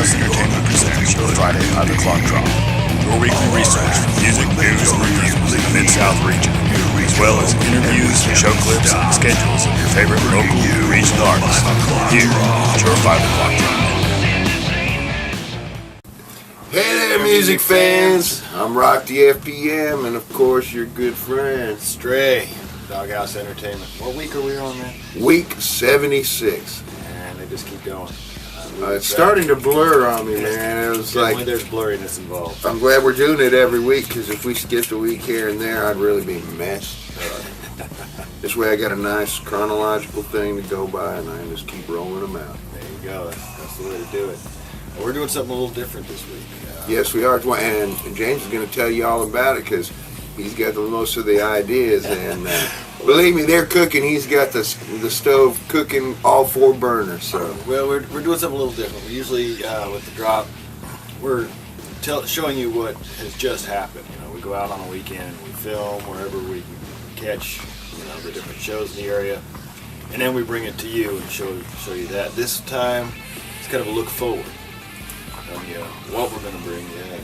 Doghouse Entertainment presents your Friday 5 o'clock drop. Your weekly research for music, news, and reviews in the Mid-South region, as well as interviews, show clips, and schedules of your favorite local and regional artists. Here is your 5 o'clock drop. Hey there, music fans! I'm Rock the FPM, and of course, your good friend Stray, Doghouse Entertainment. What week are we on, man? Week 76. And they just keep going. It's starting to blur on me, man. It was like there's blurriness involved. I'm glad we're doing it every week, because if we skipped a week here and there, I'd really be messed up. This way, I got a nice chronological thing to go by, and I can just keep rolling them out. There you go. That's the way to do it. We're doing something a little different this week. Yes, we are. And James is going to tell you all about it, because he's got most of the ideas. And believe me, they're cooking. He's got the stove cooking all 4 burners. So well, we're doing something a little different. We usually with the drop, we're showing you what has just happened. You know, we go out on a weekend and we film wherever we catch the different shows in the area, and then we bring it to you and show you that. This time, it's kind of a look forward. What we're going to bring you and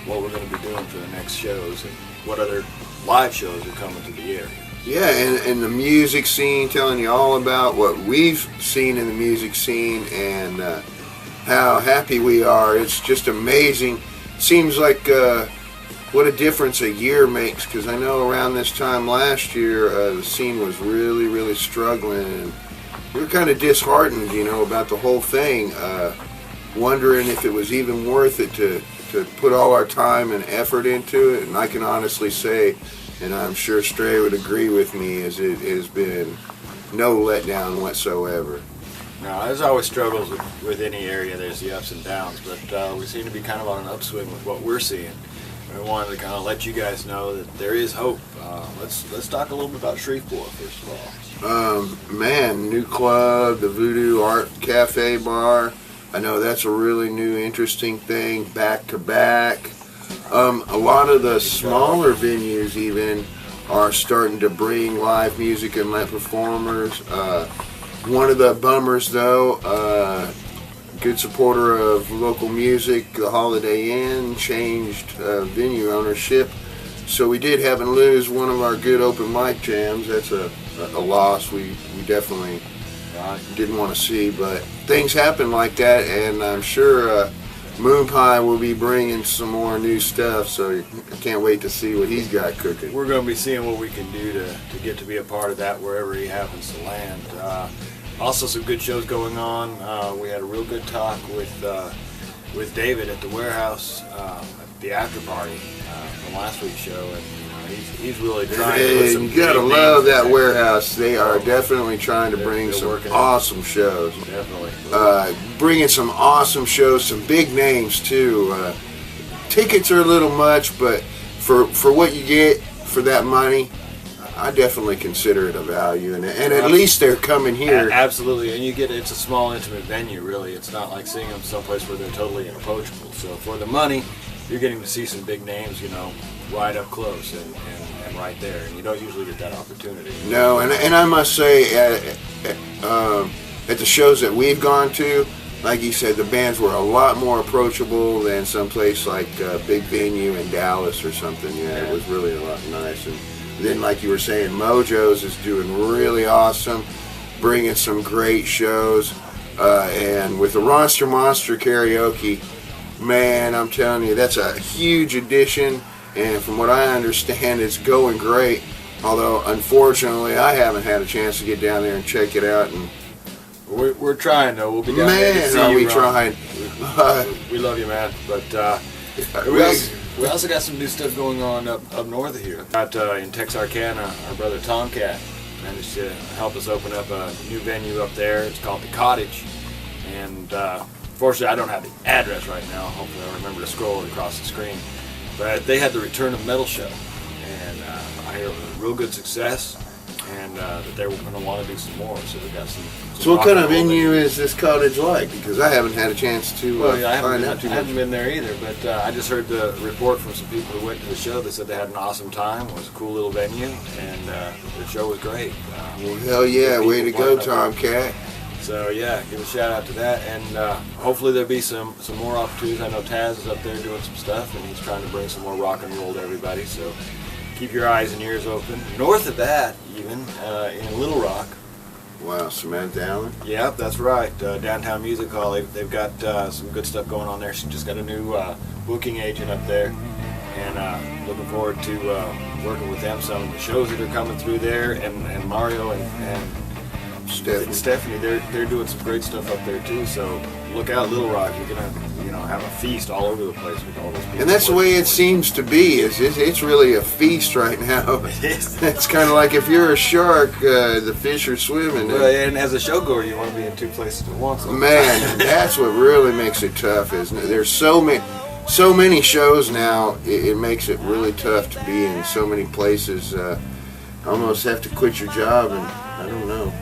what we're going to be doing for the next shows and what other live shows are coming to the area. Yeah, and the music scene, telling you all about what we've seen in the music scene and how happy we are. It's just amazing. Seems like what a difference a year makes, because I know around this time last year the scene was really, really struggling, and we were kind of disheartened, about the whole thing. Wondering if it was even worth it to put all our time and effort into it. And I can honestly say, and I'm sure Stray would agree with me, is it has been no letdown whatsoever. No, there's always struggles with any area. There's the ups and downs, but we seem to be kind of on an upswing with what we're seeing. We wanted to kind of let you guys know that there is hope. Let's talk a little bit about Shreveport first of all. Man, new club, the Voodoo Art Cafe Bar. I know that's a really new, interesting thing, back to back. A lot of the smaller venues even are starting to bring live music and live performers. One of the bummers, though, good supporter of local music, the Holiday Inn changed venue ownership. So we did have and lose one of our good open mic jams. That's a loss we definitely didn't want to see, but things happen like that, and I'm sure Moon Pie will be bringing some more new stuff, so I can't wait to see what he's got cooking. We're going to be seeing what we can do to get to be a part of that wherever he happens to land. Also some good shows going on. We had a real good talk with David at the warehouse at the after party from last week's show, and he's really trying to put some. You gotta love that warehouse. They are definitely trying to bring some awesome shows. Definitely. Bringing some awesome shows, some big names too. Tickets are a little much, but for what you get for that money, I definitely consider it a value. And at least they're coming here. Absolutely, and it's a small, intimate venue. Really, it's not like seeing them someplace where they're totally unapproachable. So for the money, you're getting to see some big names, right up close and right there, and you don't usually get that opportunity. No, and I must say, at the shows that we've gone to, like you said, the bands were a lot more approachable than someplace like a big venue in Dallas or something. Yeah, it was really a lot nice. And then, like you were saying, Mojo's is doing really awesome, bringing some great shows, and with the Monster Karaoke, man, I'm telling you, that's a huge addition. And from what I understand, it's going great. Although, unfortunately, I haven't had a chance to get down there and check it out. And we're trying, though. We'll be down there to see you, trying. We love you, man. But we also got some new stuff going on up north of here. In Texarkana, our brother Tomcat managed to help us open up a new venue up there. It's called The Cottage. And fortunately, I don't have the address right now. Hopefully, I'll remember to scroll it across the screen. But they had the Return of Metal show, and I hear it was a real good success, and that they were going to want to do some more. So we got some. So what kind of venue is this cottage like? Because I haven't had a chance to find out too much. I haven't been there either, but I just heard the report from some people who went to the show. They said they had an awesome time. It was a cool little venue, and the show was great. Well, hell yeah, way to go, Tomcat. So yeah, give a shout out to that, and hopefully there'll be some more opportunities. I know Taz is up there doing some stuff, and he's trying to bring some more rock and roll to everybody. So keep your eyes and ears open. North of that, even in Little Rock. Wow, Samantha Allen. Yep, that's right. Downtown Music Hall. They've got some good stuff going on there. She just got a new booking agent up there, and looking forward to working with them. Some of the shows that are coming through there, and Mario and Stephanie, they're doing some great stuff up there too. So look out, Little Rock. You're gonna have a feast all over the place with all those people. And that's the way it seems to be. It's really a feast right now. It is. It's kind of like if you're a shark, the fish are swimming. Well, and as a showgoer, you want to be in two places at once. Man, that's what really makes it tough, isn't it? There's so many shows now. It makes it really tough to be in so many places. Almost have to quit your job, and I don't know.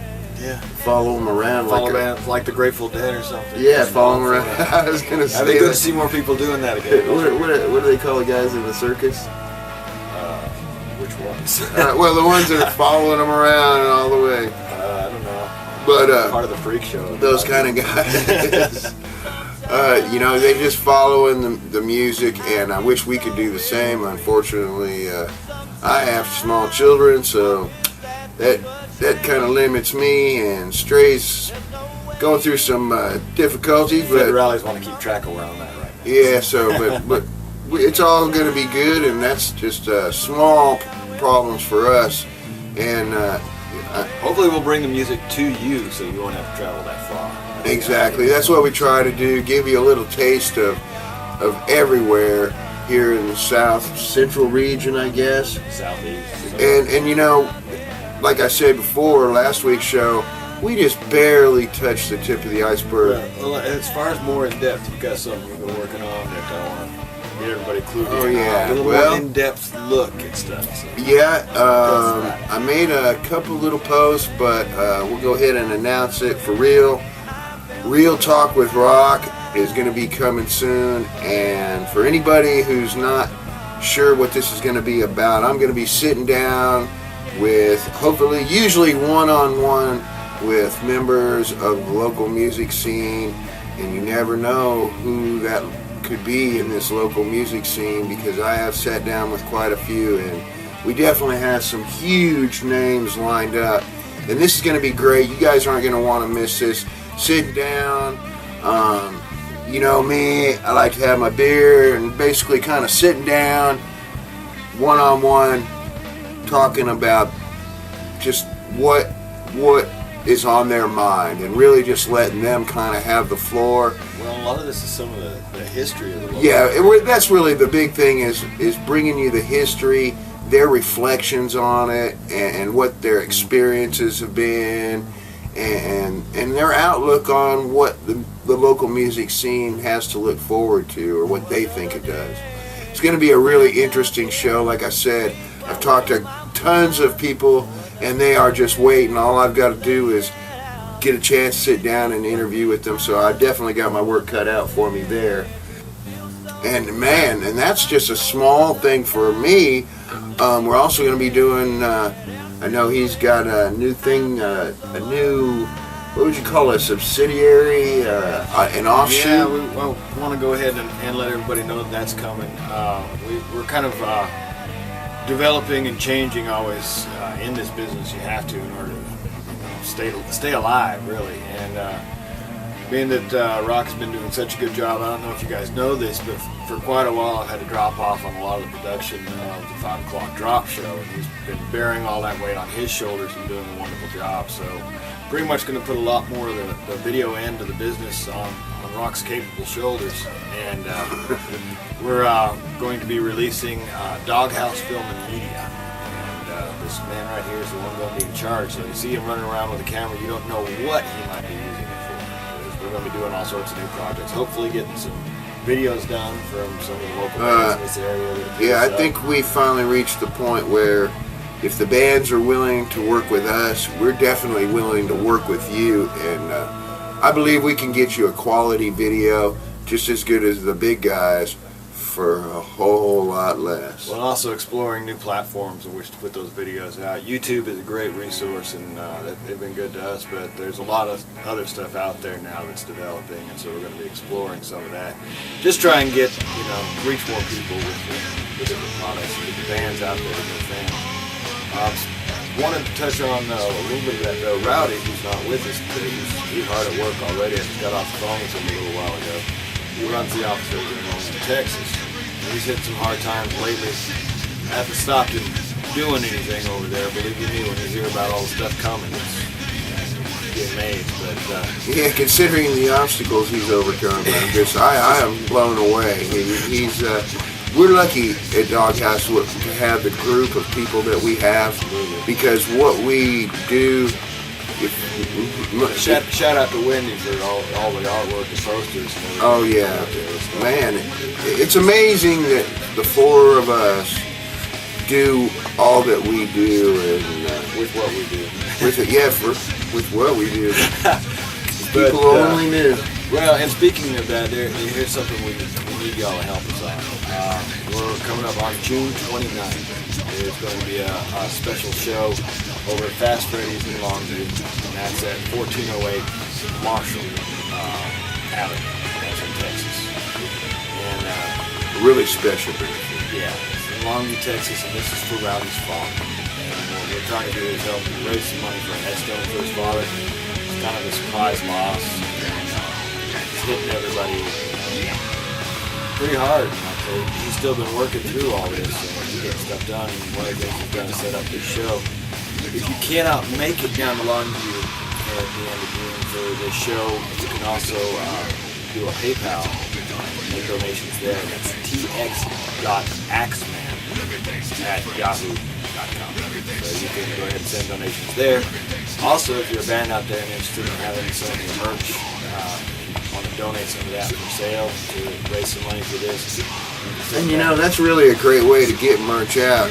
Yeah. Follow them around like the Grateful Dead or something. Yeah, follow them around. I was gonna say. I'd be good to see more people doing that again. What do they call the guys in the circus? Which ones? Well, the ones that are following them around and all the way. I don't know. But part of the freak show. Those kind of guys. They just following the music, and I wish we could do the same. Unfortunately, I have small children, so that kind of limits me, and Stray's going through some difficulties. But rallies want to keep track of where I'm at right now. Yeah, so but it's all going to be good, and that's just small problems for us. And hopefully we'll bring the music to you, so you won't have to travel that far. Exactly, that's what we try to do. Give you a little taste of everywhere here in the South Central region, I guess. Southeast. And like I said before, last week's show, we just barely touched the tip of the iceberg. Well, as far as more in depth, you've got something you've been working on that I want to get everybody clued in. Oh yeah, a little more in-depth look at stuff. So. Yeah, I made a couple little posts, but we'll go ahead and announce it for real. Real Talk with Rock is going to be coming soon, and for anybody who's not sure what this is going to be about, I'm going to be sitting down with, hopefully, usually one-on-one with members of the local music scene, and you never know who that could be in this local music scene, because I have sat down with quite a few, and we definitely have some huge names lined up, and this is going to be great. You guys aren't going to want to miss this. Sit down. You know me, I like to have my beer and basically kind of sitting down one-on-one talking about just what is on their mind, and really just letting them kind of have the floor. Well, a lot of this is some of the history of the local. Yeah, that's really the big thing, is bringing you the history, their reflections on it, and what their experiences have been, and their outlook on what the local music scene has to look forward to, or what they think it does. It's going to be a really interesting show. Like I said, I've talked to tons of people, and they are just waiting. All I've got to do is get a chance to sit down and interview with them, so I definitely got my work cut out for me there. And man, and that's just a small thing for me. We're also going to be doing, I know he's got a new thing, what would you call it, a subsidiary, an offshoot? Yeah, we want to go ahead and let everybody know that that's coming. We're kind of developing and changing always in this business. You have to, in order to stay alive, really. And being that Rock's been doing such a good job, I don't know if you guys know this, but for quite a while I've had to drop off on a lot of the production of the 5 o'clock drop show, and he's been bearing all that weight on his shoulders and doing a wonderful job. So pretty much going to put a lot more of the video end of the business on Rock's capable shoulders, and we're going to be releasing Doghouse Film and Media, and this man right here is the one going to be in charge. So you see him running around with a camera, you don't know what he might be using it for. We're going to be doing all sorts of new projects, hopefully getting some videos done from some of the local bands in this area. Yeah, I think we finally reached the point where if the bands are willing to work with us, we're definitely willing to work with you, and I believe we can get you a quality video just as good as the big guys for a whole lot less. Well, also exploring new platforms in which to put those videos out. YouTube is a great resource, and they've been good to us, but there's a lot of other stuff out there now that's developing, and so we're going to be exploring some of that. Just try and get, reach more people with the different products, and get the bands out there and their fans. Wanted to touch on a little bit of that though. Rowdy, who's not with us today, he's hard at work already. I just got off the phone with him a little while ago. He runs the office over in Austin, Texas. He's hit some hard times lately. I haven't stopped him doing anything over there. Believe you me, when you hear about all the stuff coming, it's getting amazed. But yeah, considering the obstacles he's overcome, I am blown away. We're lucky at Doghouse to have the group of people that we have, because what we do. Shout out to Wendy for all the artwork and posters. And oh yeah, man, it's amazing that the four of us do all that we do, and with what we do. With what we do. But, people only knew. Well, and speaking of that, here's something we need y'all to help us on. We're coming up on June 29th. There's going to be a special show over at Fast Freddy's in Longview, and that's at 1408 Marshall Avenue. That's in Texas. And really special. yeah, it's in Longview, Texas, and this is for Rowdy's father. And what we're trying to do is help raise some money for a headstone for his father. It's kind of a surprise loss. It's hitting everybody pretty hard. He's still been working through all this to get stuff done, and one of the things he's done is set up this show. If you cannot make it down to Longview at the end of June for this show, you can also do a PayPal and make donations there. That's tx.axman@yahoo.com. So you can go ahead and send donations there. Also, if you're a band out there and interested in having some of your merch, want to donate some of that for sale to raise some money for this. And that's really a great way to get merch out.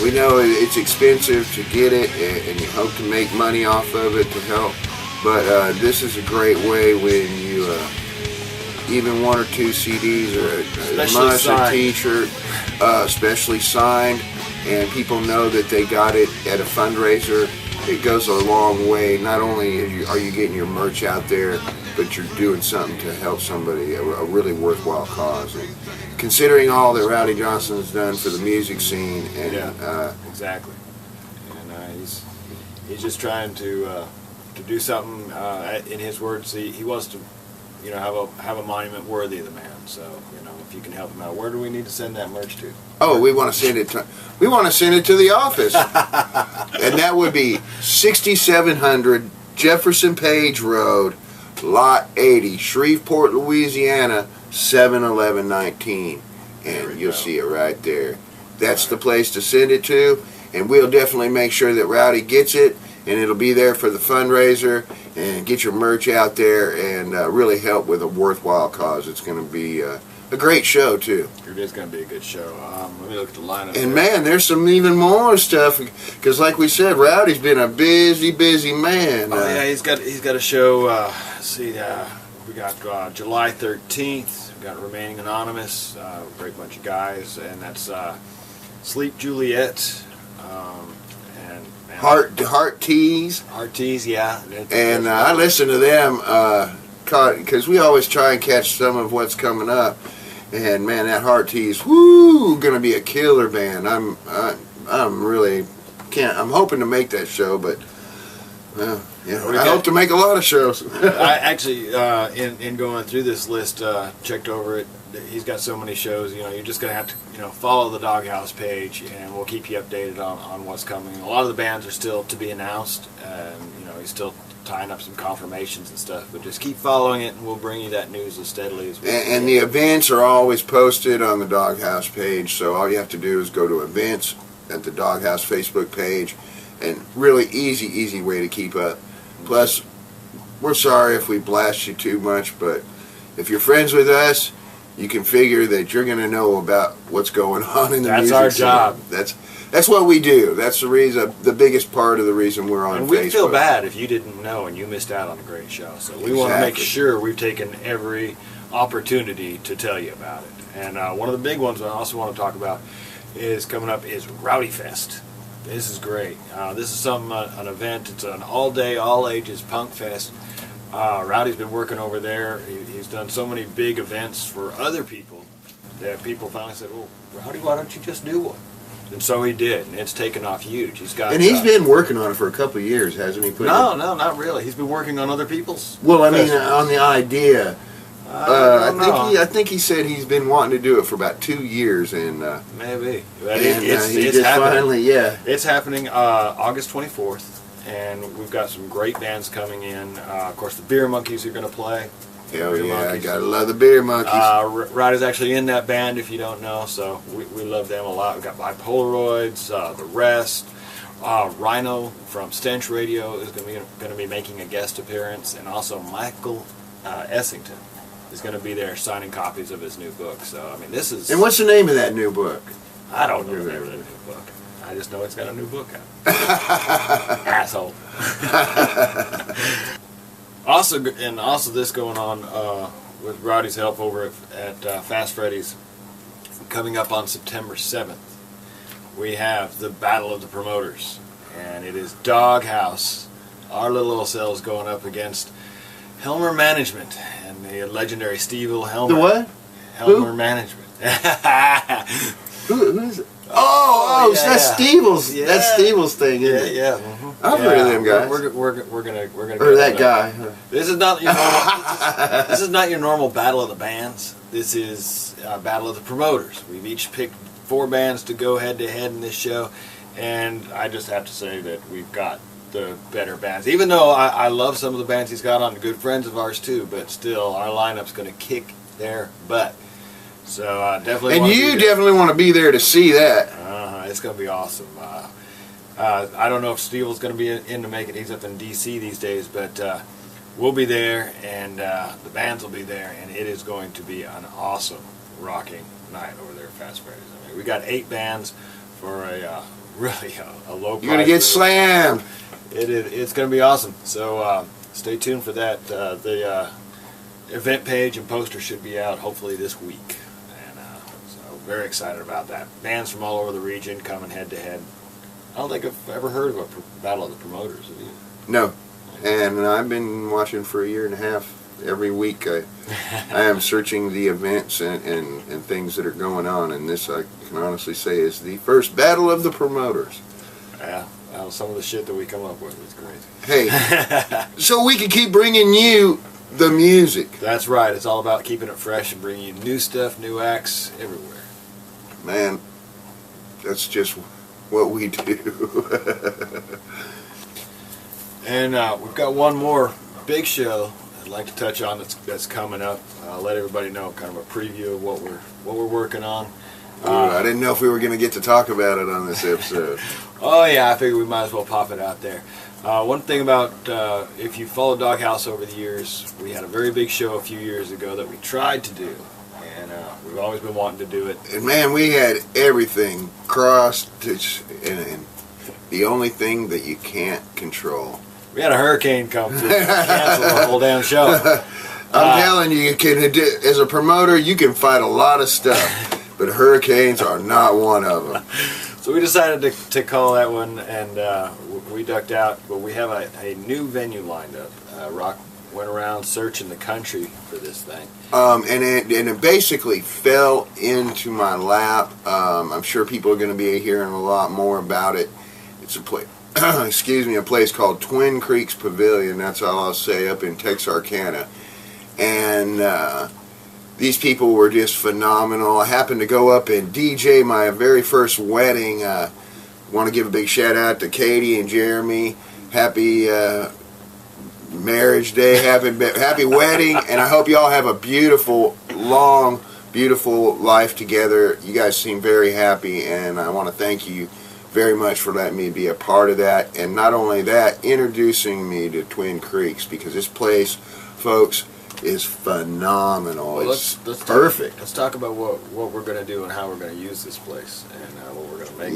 We know it's expensive to get it, and you hope to make money off of it to help. But this is a great way when you, even one or two CDs or a T-shirt, especially signed, and people know that they got it at a fundraiser. It goes a long way. Not only are you getting your merch out there, but you're doing something to help somebody, a really worthwhile cause. And considering all that Rowdy Johnson's done for the music scene, and exactly. And he's just trying to do something. In his words, he wants to, have a monument worthy of the man. So, if you can help him out, where do we need to send that merch to? Oh, we want to send it to the office, and that would be 6700 Jefferson Page Road, Lot 80, Shreveport, Louisiana, 71119, and you'll see it right there. That's the place to send it to, and we'll definitely make sure that Rowdy gets it, and it'll be there for the fundraiser, and get your merch out there, and really help with a worthwhile cause. It's going to be a great show too. It is going to be a good show. Let me look at the lineup. And man, there's some even more stuff, because like we said, Rowdy's been a busy man. Oh yeah, he's got a show. Let's see, we got July 13th. We got Remaining Anonymous, a great bunch of guys, and that's Sleep Juliet, and Heart Tease. Heart Tease, yeah. And I listen to them because we always try and catch some of what's coming up. And man, that Heart Tease, gonna be a killer band. I'm really I'm hoping to make that show, but I hope to make a lot of shows. I actually, in going through this list, checked over it. He's got so many shows. You're just gonna have to, follow the Doghouse page, and we'll keep you updated on what's coming. A lot of the bands are still to be announced, and he's still tying up some confirmations and stuff, but just keep following it, and we'll bring you that news as steadily as we can. And the events are always posted on the Doghouse page, so all you have to do is go to events at the Doghouse Facebook page, and really easy way to keep up. Plus, we're sorry if we blast you too much, but if you're friends with us, you can figure that you're going to know about what's going on in the music That's our scene. job. That's what we do. That's the reason, the biggest part of the reason we're on Facebook. And we feel bad if you didn't know and you missed out on a great show. So we want to make sure we've taken every opportunity to tell you about it. And one of the big ones I also want to talk about is coming up is Rowdy Fest. This is great. This is an event. It's an all-day, all-ages punk fest. Rowdy's been working over there. He's done so many big events for other people that people finally said, "Well, Rowdy, why don't you just do one?" And so he did, and it's taken off huge. He's got. And he's been working on it for a couple of years, hasn't he? No, not really. He's been working on other people's. Well, I mean, on the idea. I I think he said he's been wanting to do it for about 2 years, and maybe. he It's just happening. finally, yeah. It's happening August 24th, and we've got some great bands coming in. Of course, the Beer Monkeys are going to play. Hell Beer yeah, I Monkeys. gotta love the Beer Monkeys. Rowdy's actually in that band, if you don't know, so we love them a lot. We've got Bipolaroids, The Rest, Rhino from Stench Radio is going to be making a guest appearance, and also Michael Essington is going to be there signing copies of his new book. So, I mean, this is... And what's the name of that new book? I don't know the name of the new book. I just know it's got a new book out. Asshole. Also this going on with Rowdy's help over at Fast Freddy's, coming up on September 7th, we have the Battle of the Promoters, and it is Doghouse, our little old cells, going up against Helmer Management and the legendary Steve Helmer. The what? Helmer Management. Who is it? Oh, yeah, that's yeah. Stevel's. Yeah. That's Stevel's thing, isn't it? Yeah. I've heard of them guys. We're gonna Or that guy. This is not your normal. This is not your normal battle of the bands. This is battle of the promoters. We've each picked 4 bands to go head to head in this show, and I just have to say that we've got the better bands. Even though I love some of the bands he's got on, good friends of ours too, but still our lineup's going to kick their butt. So definitely. And you definitely want to be there to see that. It's going to be awesome. I don't know if Steve is going to be in to make it. He's up in D.C. these days, but we'll be there, and the bands will be there, and it is going to be an awesome rocking night over there at Fast Freddy's. I mean, we got 8 bands for a really a low price. You're going to get slammed. It's going to be awesome. So stay tuned for that. The event page and poster should be out hopefully this week. So very excited about that. Bands from all over the region coming head to head. I don't think I've ever heard of a battle of the promoters, have you? No. And I've been watching for a year and a half. Every week I am searching the events and things that are going on, and this I can honestly say is the first battle of the promoters. Yeah, well, some of the shit that we come up with is crazy. Hey, so we can keep bringing you the music. That's right. It's all about keeping it fresh and bringing you new stuff, new acts everywhere. Man, that's just what we do. And we've got one more big show I'd like to touch on that's coming up. Let everybody know kind of a preview of what we're working on. Ooh, I didn't know if we were going to get to talk about it on this episode. Oh yeah, I figured we might as well pop it out there. One thing about if you follow Doghouse over the years, we had a very big show a few years ago that we tried to do, and we've always been wanting to do it. And man, we had everything crossed, and the only thing that you can't control. We had a hurricane come through and cancel the whole damn show. I'm telling you, as a promoter, you can fight a lot of stuff, but hurricanes are not one of them. So we decided to call that one, and we ducked out. But we have a new venue lined up. Rock went around searching the country for this thing. And it basically fell into my lap. I'm sure people are going to be hearing a lot more about it. It's a place. Excuse me, a place called Twin Creeks Pavilion. That's all I'll say, up in Texarkana. And these people were just phenomenal. I happened to go up and DJ my very first wedding. Want to give a big shout out to Katie and Jeremy. Happy marriage day, happy wedding, and I hope you all have a beautiful, long, beautiful life together. You guys seem very happy, and I want to thank you very much for letting me be a part of that, and not only that, introducing me to Twin Creeks, because this place, folks, is phenomenal. Well, it's perfect. Let's talk about what we're going to do and how we're going to use this place and what we're going to make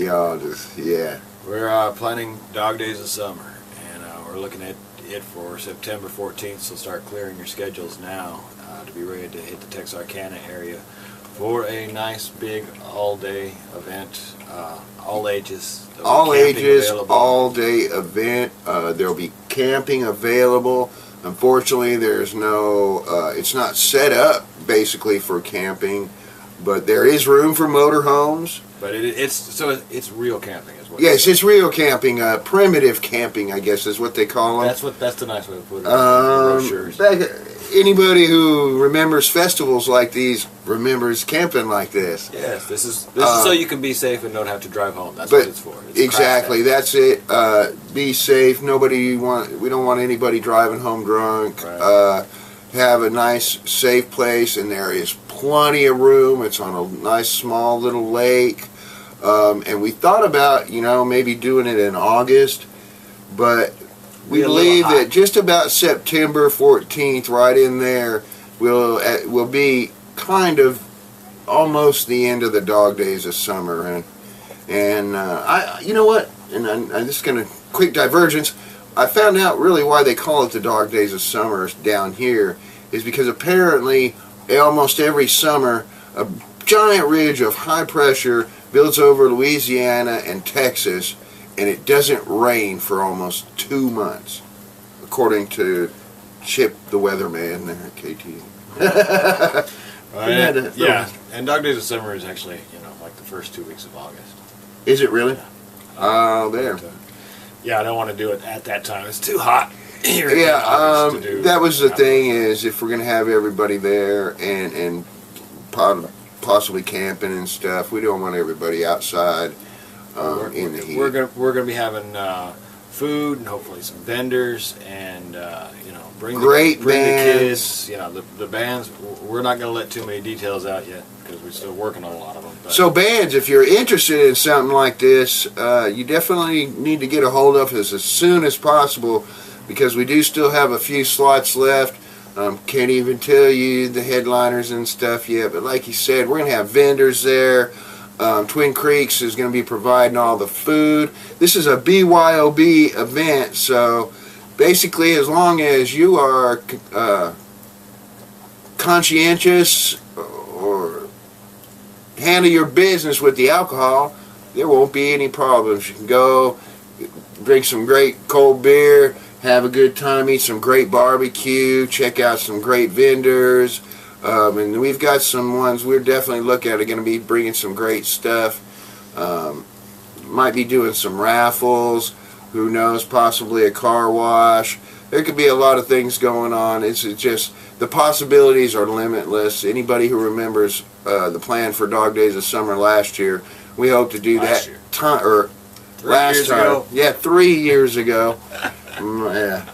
Yeah. We're planning Dog Days of Summer, and we're looking at it for September 14th, so start clearing your schedules now to to be ready to hit the Texarkana area for a nice big all-day event, all ages. All ages, available. all-day event. There'll be camping available. Unfortunately, there's no, it's not set up basically for camping, but there is room for motorhomes. But it's real camping as well. Yes, it's real camping, primitive camping, I guess is what they call them. That's the nice way to put it. Anybody who remembers festivals like these remembers camping like this. Yes, this is so you can be safe and don't have to drive home. That's what it's for. It's exactly, that's it. Be safe. We don't want anybody driving home drunk. Right. Have a nice, safe place, and there is plenty of room. It's on a nice, small little lake. And we thought about, maybe doing it in August, but we believe that just about September 14th, right in there, will be kind of almost the end of the dog days of summer. And you know what? And I'm just going to quick divergence. I found out really why they call it the dog days of summer down here is because apparently almost every summer a giant ridge of high pressure builds over Louisiana and Texas, and it doesn't rain for almost 2 months, according to Chip the weatherman there at KT. Yeah, and Dog Days of Summer is actually, like the first 2 weeks of August. Is it really? Oh, there. But, yeah, I don't want to do it at that time. It's too hot here. Yeah, to do that was the thing is if we're going to have everybody there and possibly camping and stuff, we don't want everybody outside in the heat. We're gonna be having food and hopefully some vendors and bring Great the bands. kids. The bands. We're not gonna let too many details out yet because we're still working on a lot of them. But So bands, if you're interested in something like this, you definitely need to get a hold of us as soon as possible because we do still have a few slots left. Can't even tell you the headliners and stuff yet, but like you said, we're going to have vendors there. Twin Creeks is going to be providing all the food. This is a BYOB event, so basically as long as you are conscientious or handle your business with the alcohol, there won't be any problems. You can go drink some great cold beer, have a good time, eat some great barbecue, check out some great vendors, and we've got some ones we're definitely looking at are going to be bringing some great stuff. Might be doing some raffles, who knows, possibly a car wash. There could be a lot of things going on. It's just, the possibilities are limitless. Anybody who remembers the plan for Dog Days of Summer last year, we hope to do Last that year. time, or 3 last years time. ago. Yeah, 3 years ago. Yeah.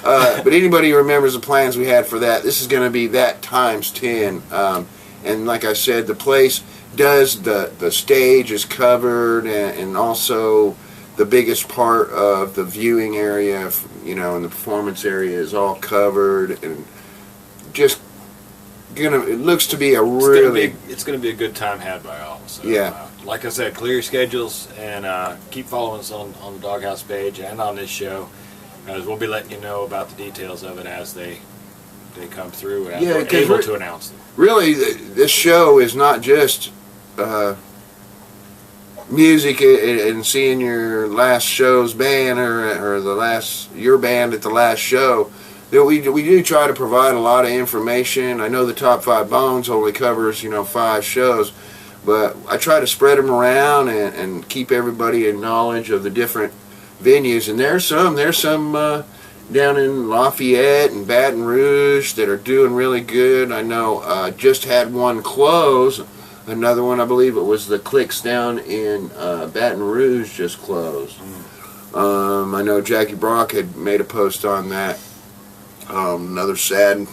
But anybody who remembers the plans we had for that, this is going to be that times 10. And like I said, the place does, the stage is covered, and also the biggest part of the viewing area, and the performance area is all covered, and just it looks to be a really... It's gonna be a good time had by all. So, Yeah. Like I said, clear your schedules and keep following us on the Doghouse page and on this show, as we'll be letting you know about the details of it as they come through and as we're able to announce them. Really, this show is not just music and seeing your last show's band or your band at the last show. We do try to provide a lot of information. I know the Top 5 Bones only covers 5 shows, but I try to spread them around and keep everybody in knowledge of the different venues. And there's some down in Lafayette and Baton Rouge that are doing really good. I know just had one close. Another one, I believe it was the Clicks down in Baton Rouge, just closed. I know Jackie Brock had made a post on that. Another sad.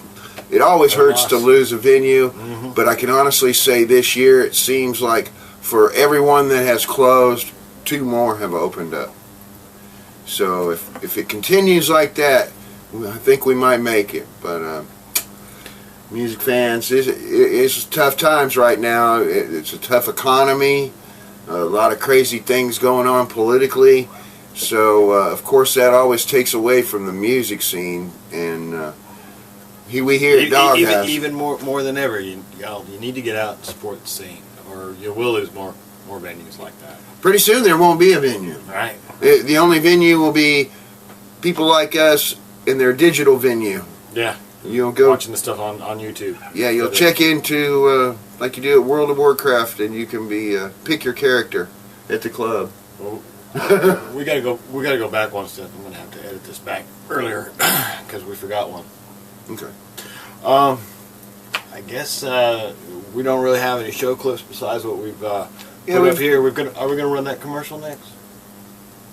It always hurts to lose a venue, but I can honestly say this year it seems like for everyone that has closed, 2 more have opened up. So if it continues like that, I think we might make it. But music fans, it's tough times right now. It's a tough economy, a lot of crazy things going on politically. So of course that always takes away from the music scene, and We here at Doghouse. Even more than ever, you need to get out and support the scene, or you will lose more venues like that. Pretty soon there won't be a venue. Right. The only venue will be people like us in their digital venue. Yeah. You'll go watching the stuff on YouTube. Yeah, you'll check into like you do at World of Warcraft, and you can be pick your character at the club. Well, we gotta go back one step. I'm gonna have to edit this back earlier because we forgot one. Okay. I guess we don't really have any show clips besides what we've put up here. Are we gonna run that commercial next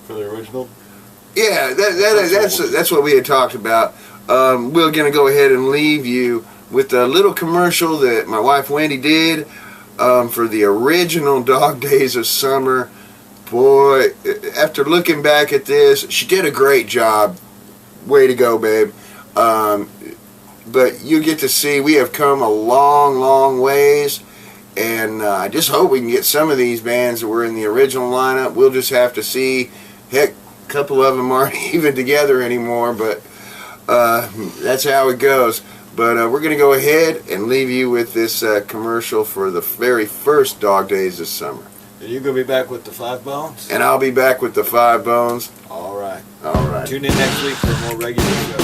for the original? Yeah, that's what we had talked about. We're gonna go ahead and leave you with a little commercial that my wife Wendy did for the original Dog Days of Summer. Boy, after looking back at this, she did a great job. Way to go, babe. But you get to see we have come a long, long ways, and I just hope we can get some of these bands that were in the original lineup. We'll just have to see. Heck, a couple of them aren't even together anymore, but that's how it goes. But we're going to go ahead and leave you with this commercial for the very first Dog Days of Summer. And you're going to be back with the 5 Bones? And I'll be back with the 5 Bones. All right. All right. Tune in next week for a more regular show.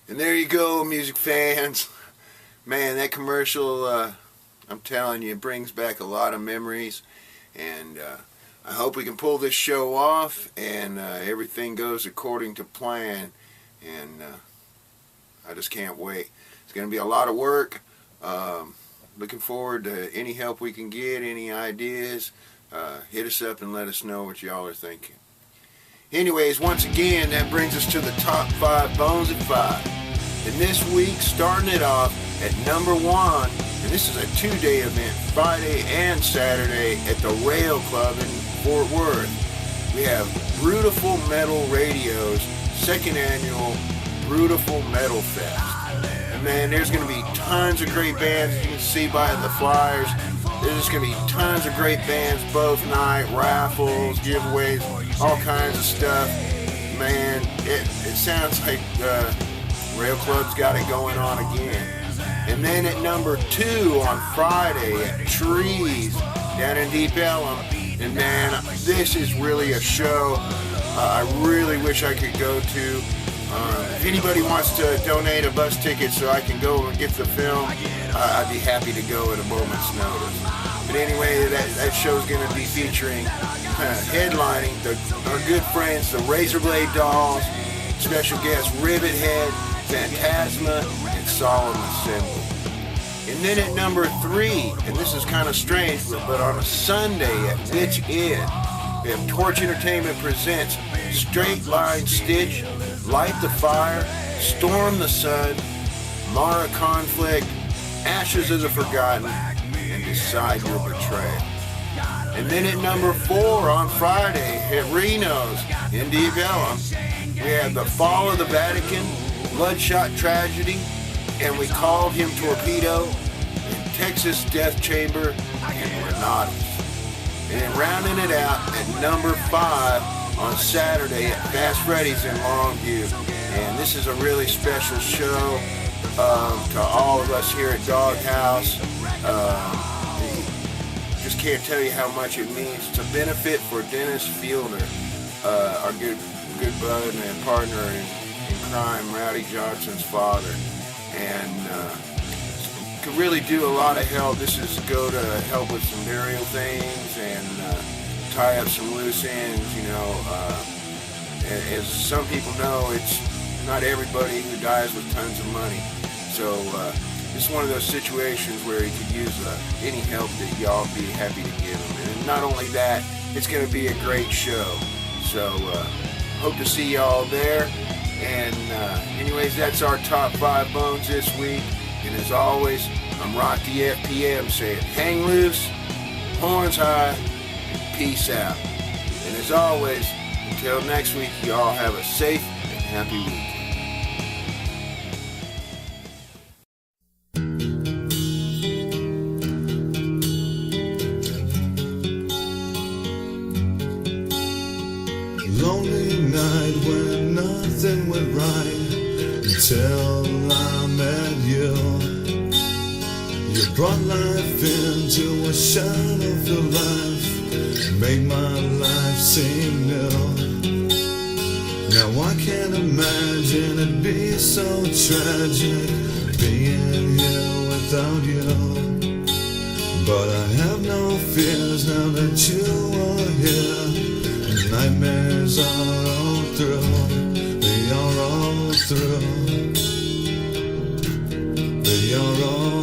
And there you go, music fans. Man, that commercial, I'm telling you, it brings back a lot of memories. And I hope we can pull this show off and everything goes according to plan. And I just can't wait. It's going to be a lot of work. Looking forward to any help we can get, any ideas. Hit us up and let us know what y'all are thinking. Anyways, once again, that brings us to the top 5 Bones at 5. And this week, starting it off at number 1, and this is a 2-day event, Friday and Saturday at the Rail Club in Fort Worth. We have Brutiful Metal Radio's 2nd annual Brutiful Metal Fest. And man, there's going to be tons of great bands, you can see by the flyers. There's going to be tons of great bands both night, raffles, giveaways, all kinds of stuff. Man, it sounds like Rail Club's got it going on again. And then at number 2 on Friday at Trees down in Deep Ellum. And man, this is really a show I really wish I could go to. If anybody wants to donate a bus ticket so I can go and get the film, I'd be happy to go at a moment's notice. But anyway, that show's going to be featuring headlining our good friends, the Razorblade Dolls, special guest Rivet Head, Phantasma, and Solemn Assembly. And then at number 3, and this is kind of strange, but on a Sunday at Witch Inn, we have Torch Entertainment presents Straight Line Stitch, Light the Fire, Storm the Sun, Mara Conflict, Ashes of the Forgotten, and Decide Your Betrayal. And then at number 4 on Friday at Reno's in Diabellum, we have The Fall of the Vatican, Bloodshot Tragedy, and We Called Him Torpedo, and Texas Death Chamber, and Renatus. And then rounding it out at number 5 on Saturday at Fast Freddy's in Longview. And this is a really special show to all of us here at Doghouse. Just can't tell you how much it means. It's a benefit for Dennis Fielder, our good bud and partner in crime, Rowdy Johnson's father. And could really do a lot of help. This is go to help with some burial things and tie up some loose ends, you know. As some people know, it's not everybody who dies with tons of money. So it's one of those situations where you could use any help that y'all be happy to give him. And not only that, it's going to be a great show. So hope to see y'all there. And anyways, that's our top 5 bones this week. And as always, I'm Rock the FPM saying hang loose, horns high, and peace out. And as always, until next week, y'all have a safe and happy week. Lonely night when nothing went right until I met you. You brought life into a shadow of your life, made my life seem new. Now I can't imagine it be so tragic being here without you. But I have no fears now that you are here. Nightmares are all through, they are all through, they are all